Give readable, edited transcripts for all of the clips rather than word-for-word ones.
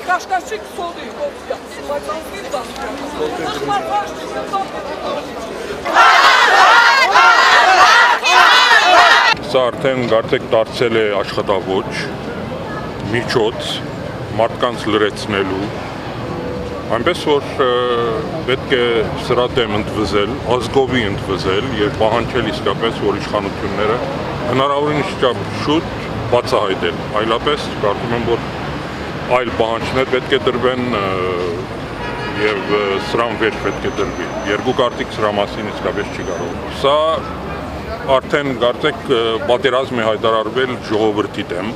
Կաշկաշիկ սոդի կոպիա, բայց անձին Սա արդեն գարտեք դարձել է աշխատավոճ, միջոց, մարդկանց լրացնելու, այնպես որ պետք է սրա դեմ ընդվզել, ազգովի ընդվզել եւ պահանջել իսկապես, որ իշխանությունները հնարավորինս չափ շուտ բացահայտել, այլապես կարծում եմ, որ այլ պահանջներ պետք է դրվեն եւ սրան վեր պետք է դրվի։ Երկու կարծիք սրա մասին իսկապես չի կարող։ Սա արդեն գարտեք պատերազմ է հայտարարվել ժողովրդի դեմ,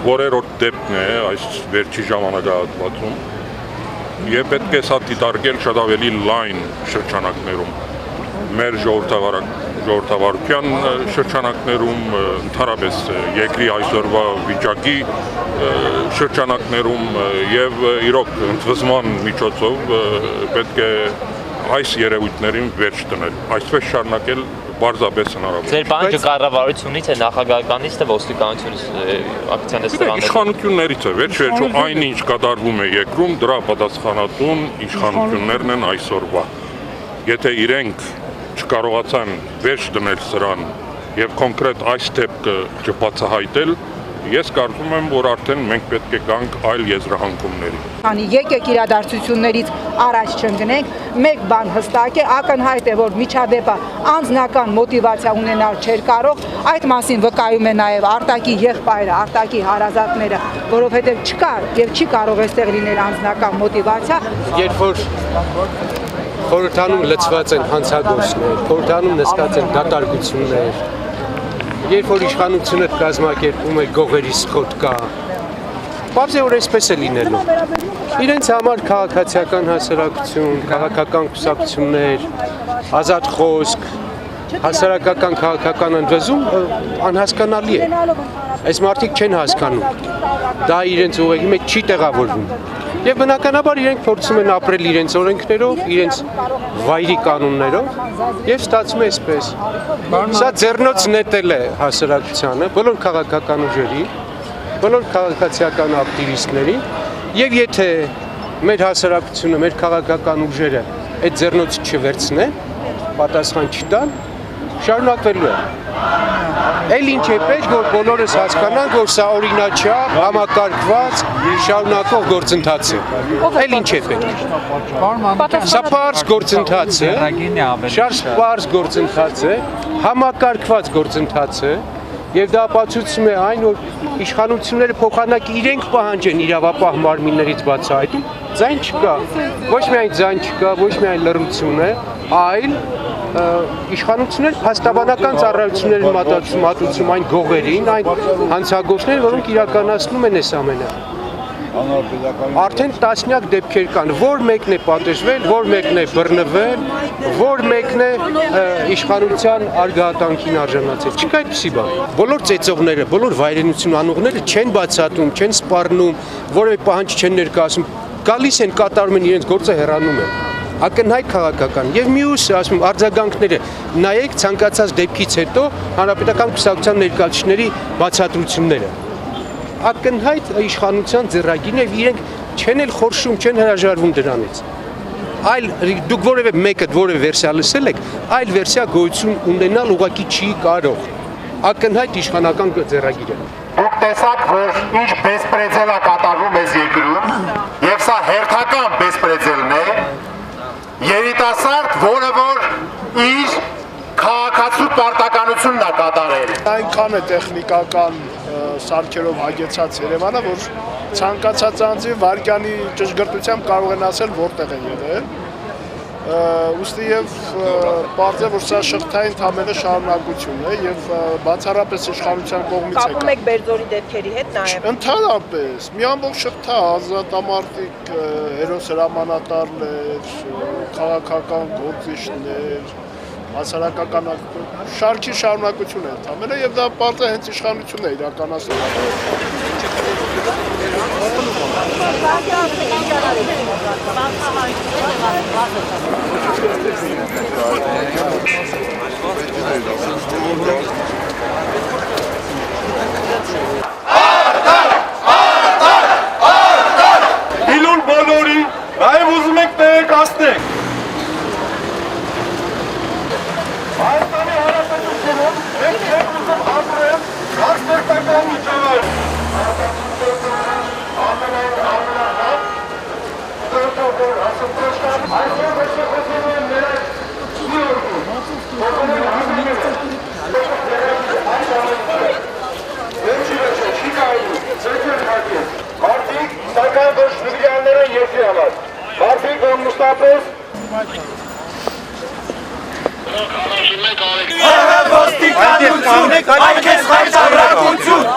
որերորդ դեպքն է այս վերջի ժամանակահատվածում եւ պետք է սա դիտարկել շատ ավելի լայն շրջանակներում, մեր ժողովրդավարության շրջանակներում, ընդհանրապես երկրի այսօրվա վիճակի շրջանակներում եւ իրոք ընդվզման միջոցով պետք է այս երևույթներին վերջ դնել, այսպես շարունակել բարձրապես հնարավոր։ Ձեր բանջը կառավարությունից է, նախագահականից թե ոստիկանությունից ակցիաներ իշխանություններից է, վերջ-վերջո այն ինչ կատարվում է երկրում, դրա պատասխանատուն իշխանություններն են այսօրվա։ Եթե իրենք չկարողացան վերջ դնել սրան եւ կոնկրետ այս դեպքը չբացահայտել, ես կարծում եմ, որ արդեն մենք պետք է գանք այլ եզրահանգումների։ Քանի եկեք իրադարձություններից առաջ չընկնենք, մեկ բան հստակ է, ակնհայտ է, որ միջադեպը անձնական մոտիվացիա ունենալ չէր կարող, այդ մասին վկայում է նաև Արտակի եղբայրը, Արտակի հարազատները, որովհետև չկար եւ չի կարող այստեղ լինել անձնական մոտիվացիա։ Երբ որ խորհրդանում լցված են հանցագործներ, խորհրդանում նստած են դատարկություններ, երբ որ իշխանությունը կազմակերպում է գողերի սխոտ կա, պարզ է որ այսպես է լինելու։ Իրենց համար քաղաքացիական հասարակություն, քաղաքական կուսակցություններ, ազատ խոսք, հասարակական քաղաքական ընդվզում անհասկանալի է։ Այս մարդիկ չեն հասկանում։ Դա իրենց ուղեղի մեջ չի տեղավորվում։ Եվ բնականաբար իրենք փորձում են ապրել իրենց օրենքներով, իրենց վայրի կանոններով եւ ստացվում է այսպես։ Սա ձեռնոց նետել է հասարակությանը, բոլոր քաղաքական ուժերի, բոլոր քաղաքացիական ակտիվիստներին եւ եթե մեր հասարակությունը, մեր քաղաքական ուժերը այդ ձեռնոցը չվերցնեն, պատասխան չտան, շարունակվելու է։ Էլ ինչ է պետք, որ բոլորս հասկանանք, որ սա օրինաչափ, համակարգված, շարունակող գործընթաց է։ Էլ ինչ է պետք։ Սա պարզ գործընթաց է, շատ պարզ գործընթաց է, համակարգված գործընթաց է, եւ դա ապացուցում է այն, որ իշխանությունները փոխանակի իրենք պահանջեն իրավապահ մարմիններից բացահայտում, ձայն չկա, ոչ միայն ձայն չկա, ոչ միայն լռություն է, այլ իշխանություններ փաստաբանական ծառայությունների մատուցում այն գողերին, այն հանցագործներին, որոնք իրականացնում են այս ամենը։ Արդեն տասնյակ դեպքեր կան, որ մեկն է պատժվել, որ մեկն է բռնվել, որ մեկն է իշխանության արգահատանքին արժանացել։ Չկա այդպիսի բան։ Բոլոր ծեծողները, բոլոր վայրենություն անողները չեն բացատրում, չեն սպառնում, որևէ պահանջ չեն ներկայացնում, գալիս են, կատարում են իրենց գործը, հեռանում են։ Ակնհայտ քաղաքական եւ մյուսը ասում արձագանքները նայեք ցանկացած դեպքից հետո հանրապետական կուսակցության ներկայացուցիչների բացատրությունները ակնհայտ իշխանության ձեռագիրն է իրենք չեն էլ խորշում չեն հրաժարվում դրանից այլ դուք որևէ մեկը որևէ վերսիա լսել եք այլ վերսիա գոյություն ունենալ ուղղակի չի կարող ակնհայտ իշխանական ձեռագիր է Դուք տեսաք որ ինչ բեսպրեդել է կատարվում այս երկրում եւ սա հերթական բեսպրեդելն է Երիտասարդ, որը որ իր քաղաքացու պարտականությունն է կատարել։ Այնքան է տեխնիկական սարքերով հագեցած Երևանը, որ ցանկացած անձի վարկյանի ճշգրտությամբ կարող են ասել որտեղ են եղել։ Ուստի եւ բարձր որ սա շղթային թամեղի շարունակություն է եւ բացառապես իշխանության կողմից է։ Կապում եք Բերձորի դեպքերի հետ նաեւ։ Ընդհանրապես մի ամբողջ շղթա ազատամարտիկ հերոս հրամանատարներ, քաղաքական գործիչներ, հասարակական շարքի շարունակություն է ընդամենը եւ դա բարձր հենց իշխանությունն է իրականացնում։ հասնենք։ Հայաստանի Հանրապետությունում մենք չենք ուզում ապրել հաստատական միջավայր։ Մարդիկ սակայն ոչ նվիրյալներ են երկրի համար։ Մարդիկ, որ մշտապես Ոստիկանություն, այդ քեզ հայտարարություն